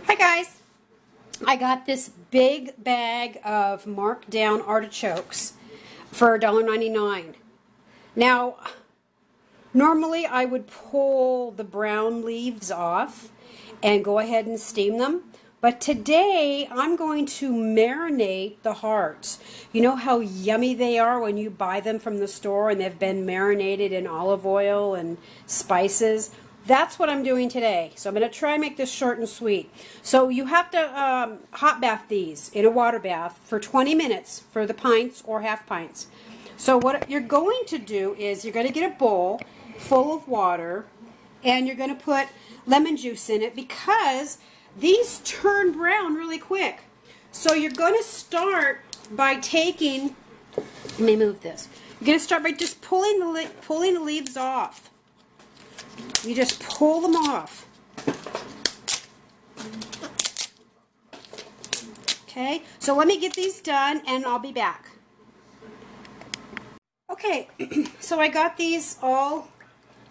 Hi guys, I got this big bag of marked down artichokes for $1.99. Now, normally I would pull the brown leaves off and go ahead and steam them, but today I'm going to marinate the hearts. You know how yummy they are when you buy them from the store and they've been marinated in olive oil and spices? That's what I'm doing today. So I'm going to try and make this short and sweet. So you have to hot bath these in a water bath for 20 minutes for the pints or half pints. So what you're going to do is you're going to get a bowl full of water and you're going to put lemon juice in it because these turn brown really quick. So you're going to start by taking, let me move this. You're going to start by just pulling the leaves off. You just pull them off. Okay, so let me get these done and I'll be back. Okay, so I got these all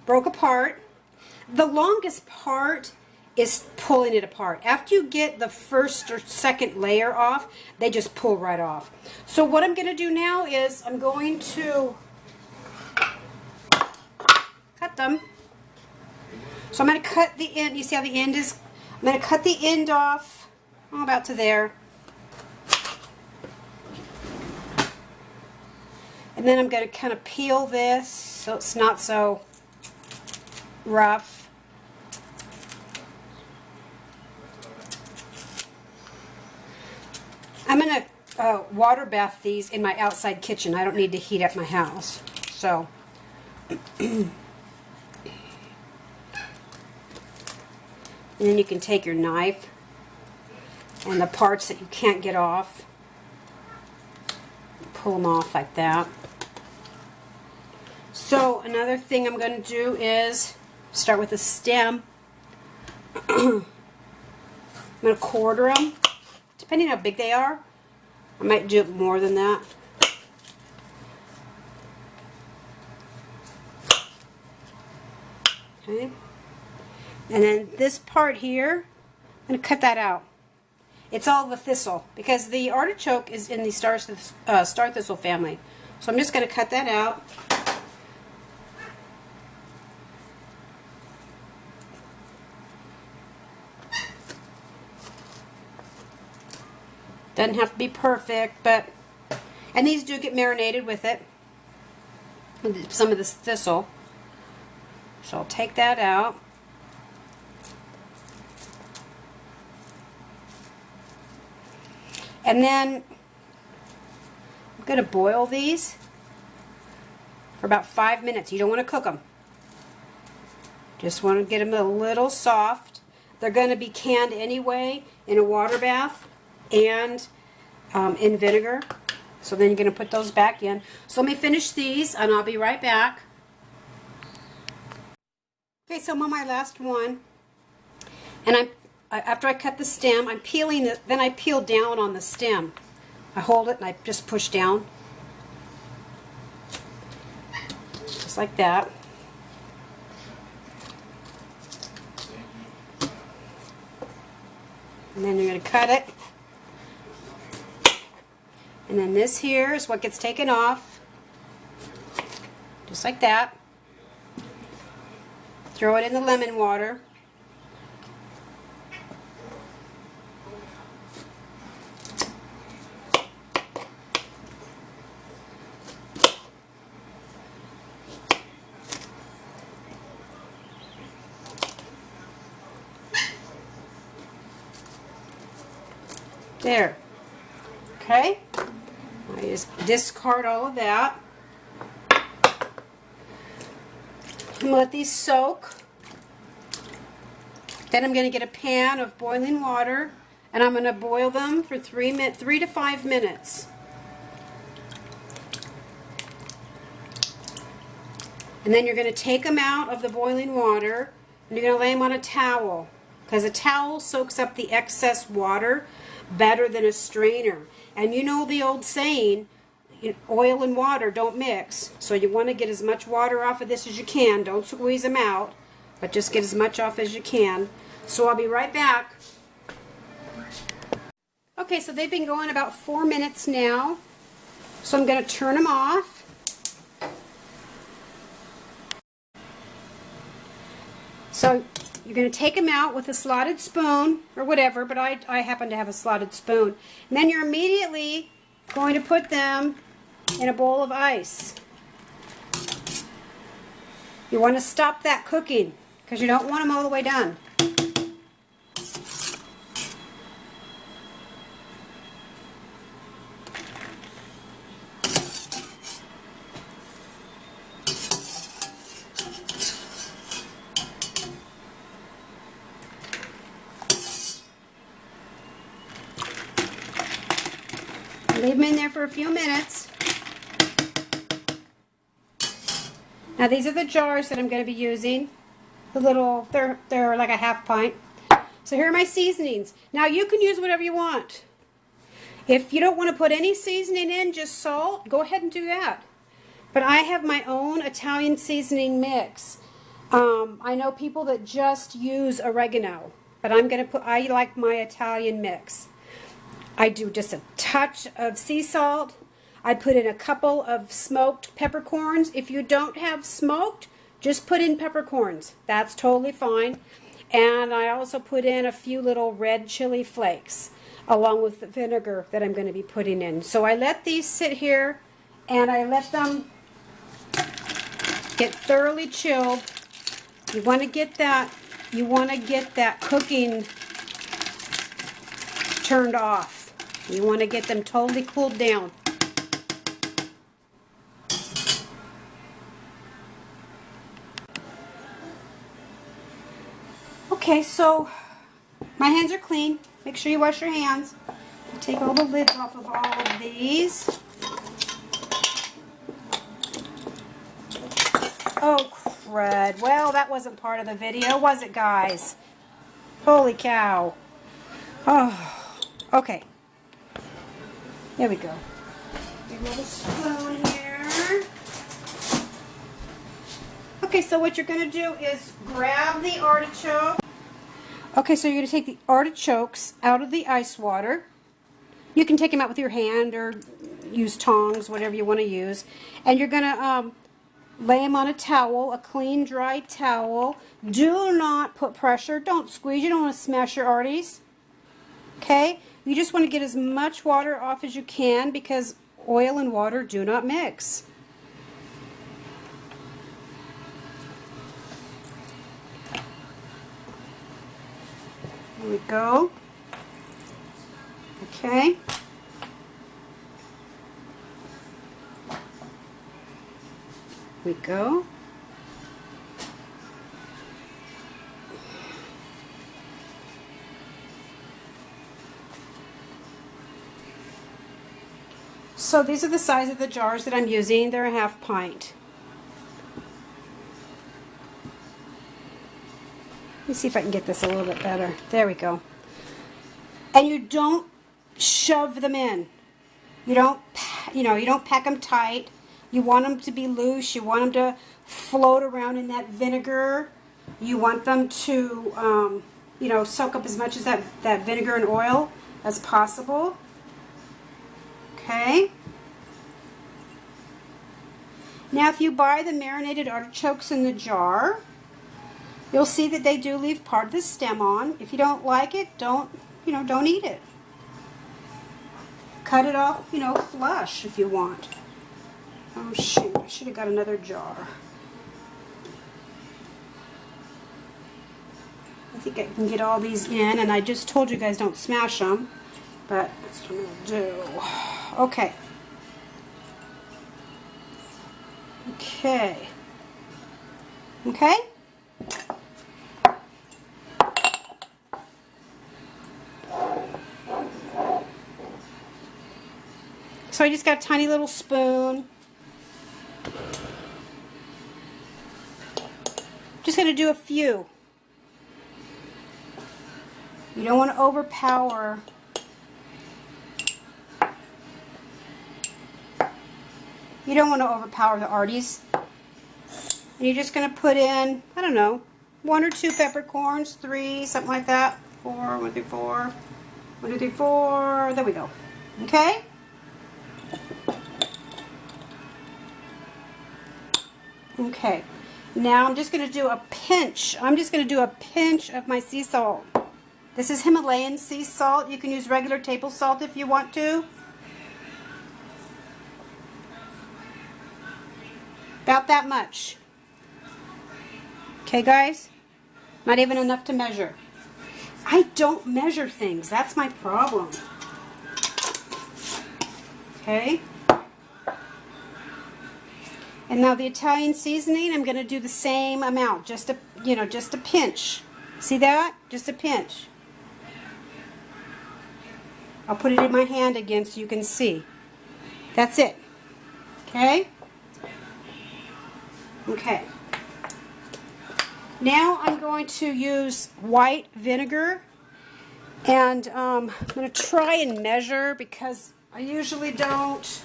broke apart. The longest part is pulling it apart. After you get the first or second layer off, they just pull right off. So what I'm going to do now is I'm going to cut them. So I'm going to cut the end. You see how the end is? I'm going to cut the end off, about to there. And then I'm going to kind of peel this so it's not so rough. I'm going to water bath these in my outside kitchen. I don't need to heat up my house. So and then you can take your knife and the parts that you can't get off, pull them off like that. So another thing I'm going to do is start with the stem. I'm going to quarter them, depending how big they are. I might do more than that. Okay. And then this part here, I'm going to cut that out. It's all the thistle because the artichoke is in the star thistle family. So I'm just going to cut that out. Doesn't have to be perfect, but, and these do get marinated with it, with some of this thistle. So I'll take that out. And then I'm going to boil these for about 5 minutes. You don't want to cook them. Just want to get them a little soft. They're going to be canned anyway in a water bath and in vinegar. So then you're going to put those back in. So let me finish these and I'll be right back. Okay, so I'm on my last one. And after I cut the stem, I'm peeling it, then I peel down on the stem. I hold it and I just push down. Just like that. And then you're going to cut it. And then this here is what gets taken off. Just like that. Throw it in the lemon water. There. Okay. I just discard all of that. I'm going to let these soak. Then I'm going to get a pan of boiling water and I'm going to boil them for 3 to 5 minutes. And then you're going to take them out of the boiling water and you're going to lay them on a towel because a towel soaks up the excess water better than a strainer. And you know the old saying, oil and water don't mix. So you want to get as much water off of this as you can. Don't squeeze them out, but just get as much off as you can. So I'll be right back. Okay, so they've been going about 4 minutes now. So I'm going to turn them off. So you're going to take them out with a slotted spoon or whatever, but I happen to have a slotted spoon. And then you're immediately going to put them in a bowl of ice. You want to stop that cooking because you don't want them all the way done. Leave them in there for a few minutes. Now these are the jars that I'm going to be using. The little, they're like a half pint. So here are my seasonings. Now you can use whatever you want. If you don't want to put any seasoning in, just salt, go ahead and do that. But I have my own Italian seasoning mix. I know people that just use oregano, but I like my Italian mix. I do just a touch of sea salt. I put in a couple of smoked peppercorns. If you don't have smoked, just put in peppercorns. That's totally fine. And I also put in a few little red chili flakes along with the vinegar that I'm going to be putting in. So I let these sit here and I let them get thoroughly chilled. You want to get that cooking turned off. You want to get them totally cooled down. Okay, so my hands are clean. Make sure you wash your hands. Take all the lids off of all of these. Oh, crud. Well, that wasn't part of the video, was it, guys? Holy cow. Oh, okay. There we go. Big little spoon here. Okay, so what you're going to do is grab the artichoke. Okay, so you're going to take the artichokes out of the ice water. You can take them out with your hand or use tongs, whatever you want to use. And you're going to lay them on a towel, a clean, dry towel. Do not put pressure. Don't squeeze. You don't want to smash your arties. Okay? You just want to get as much water off as you can because oil and water do not mix. There we go. Okay. Here we go. So these are the size of the jars that I'm using. They're a half pint. Let me see if I can get this a little bit better. There we go. And you don't shove them in. You don't pack them tight. You want them to be loose. You want them to float around in that vinegar. You want them to, soak up as much as that vinegar and oil as possible. Okay. Now if you buy the marinated artichokes in the jar, you'll see that they do leave part of the stem on. If you don't like it, don't eat it. Cut it off, flush if you want. Oh shoot, I should have got another jar. I think I can get all these in, and I just told you guys don't smash them, but that's what I'm going to do. Okay. Okay. Okay? So I just got a tiny little spoon. Just going to do a few. You don't want to overpower. You don't want to overpower the arties. And you're just going to put in, I don't know, 1 or 2 peppercorns, 3, something like that. 4, 1 through 4. 1, 2, 3, 4. There we go. Okay? Okay. Now I'm just going to do a pinch. I'm just going to do a pinch of my sea salt. This is Himalayan sea salt. You can use regular table salt if you want to. About that much. Okay, guys? Not even enough to measure. I don't measure things. That's my problem. Okay? And now the Italian seasoning, I'm going to do the same amount. Just a, just a pinch. See that? Just a pinch. I'll put it in my hand again so you can see. That's it. Okay? Okay. Now I'm going to use white vinegar, and I'm going to try and measure because I usually don't,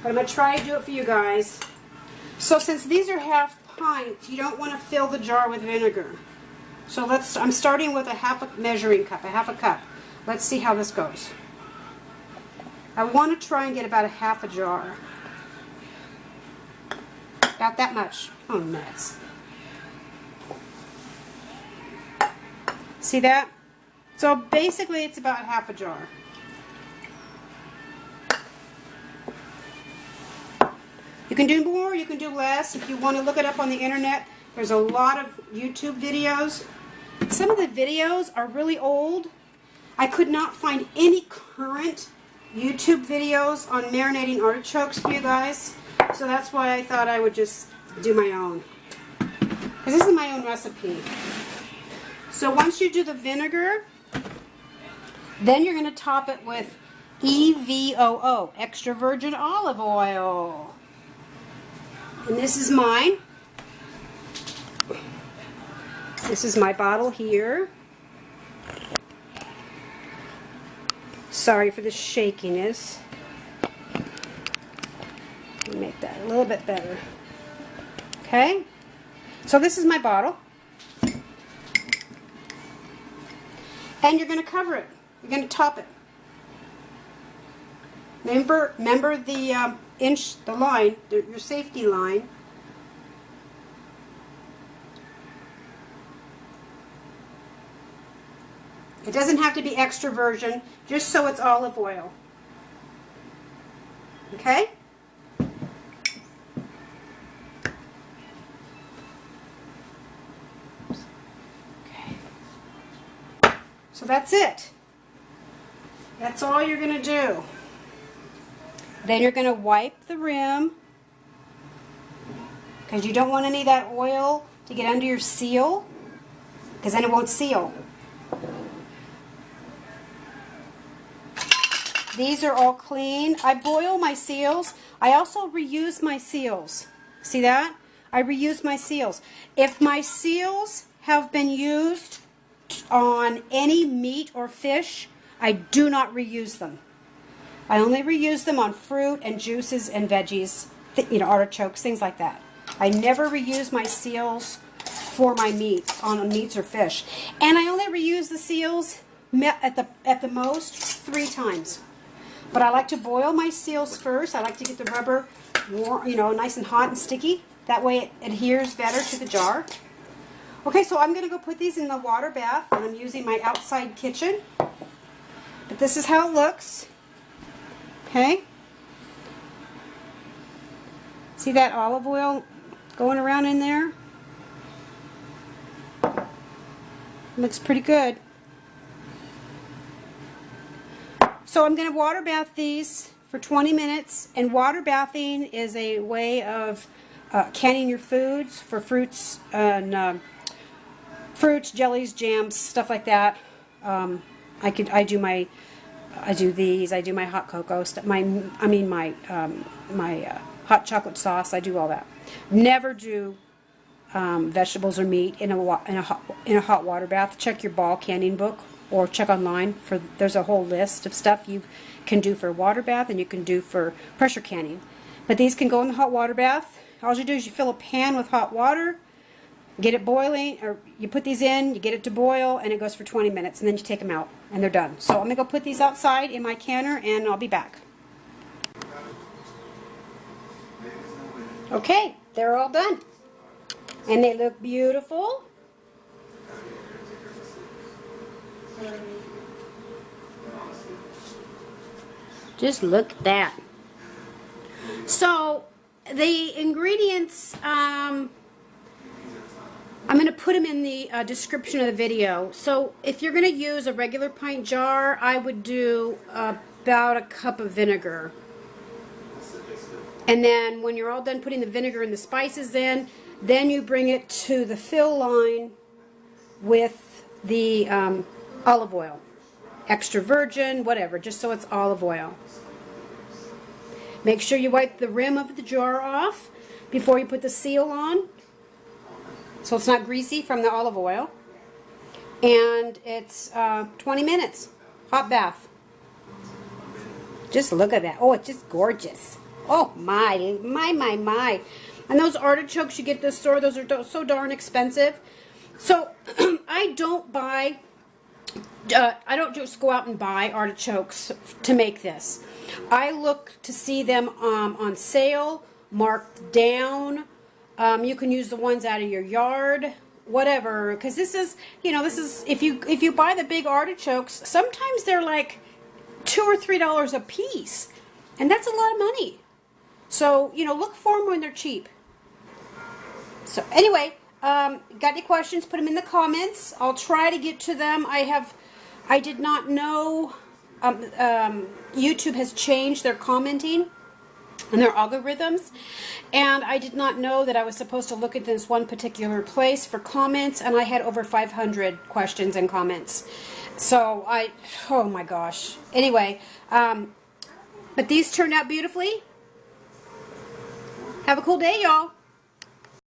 but I'm going to try to do it for you guys. So since these are half pints, you don't want to fill the jar with vinegar. So I'm starting with a half a measuring cup, a half a cup. Let's see how this goes. I want to try and get about a half a jar. About that much. Oh, nuts. See that? So basically it's about half a jar. You can do more, you can do less. If you want to look it up on the internet, there's a lot of YouTube videos. Some of the videos are really old. I could not find any current YouTube videos on marinating artichokes for you guys. So that's why I thought I would just do my own. Because this is my own recipe. So once you do the vinegar, then you're going to top it with EVOO, extra virgin olive oil. And this is mine. This is my bottle here. Sorry for the shakiness. Let me make that a little bit better. Okay? So this is my bottle. And you're going to cover it. You're going to top it. Remember the the line, your safety line. It doesn't have to be extra virgin, just so it's olive oil. Okay? Okay. So that's it. That's all you're going to do. Then you're going to wipe the rim, because you don't want any of that oil to get under your seal, because then it won't seal. These are all clean. I boil my seals. I also reuse my seals. See that? I reuse my seals. If my seals have been used on any meat or fish, I do not reuse them. I only reuse them on fruit and juices and veggies, artichokes, things like that. I never reuse my seals for my meats, on meats or fish. And I only reuse the seals at the most 3 times. But I like to boil my seals first. I like to get the rubber warm, nice and hot and sticky. That way it adheres better to the jar. Okay, so I'm going to go put these in the water bath, and I'm using my outside kitchen. But this is how it looks. Okay? See that olive oil going around in there? Looks pretty good. So I'm going to water bath these for 20 minutes. And water bathing is a way of canning your foods for fruits and fruits, jellies, jams, stuff like that. I do my hot cocoa, my hot chocolate sauce. I do all that. Never do vegetables or meat in a hot water bath. Check your ball canning book or check online there's a whole list of stuff you can do for a water bath and you can do for pressure canning. But these can go in the hot water bath. All you do is you fill a pan with hot water, Get it boiling, or you put these in, you get it to boil, and it goes for 20 minutes, and then you take them out, and they're done. So I'm going to go put these outside in my canner, and I'll be back. Okay, they're all done. And they look beautiful. Just look at that. So, the ingredients, I'm going to put them in the description of the video. So if you're going to use a regular pint jar, I would do about a cup of vinegar. And then when you're all done putting the vinegar and the spices in, then you bring it to the fill line with the olive oil. Extra virgin, whatever, just so it's olive oil. Make sure you wipe the rim of the jar off before you put the seal on, so it's not greasy from the olive oil. And it's 20 minutes. Hot bath. Just look at that. Oh, it's just gorgeous. Oh, my. And those artichokes you get at the store, those are so darn expensive. So, I don't just go out and buy artichokes to make this. I look to see them on sale, marked down. You can use the ones out of your yard, whatever. Because this is if you buy the big artichokes, sometimes they're like $2 or $3 a piece, and that's a lot of money. So look for them when they're cheap. So anyway, got any questions? Put them in the comments. I'll try to get to them. I did not know YouTube has changed their commenting and their algorithms, and I did not know that I was supposed to look at this one particular place for comments, and I had over 500 questions and comments. So oh my gosh. Anyway, but these turned out beautifully. Have a cool day, y'all.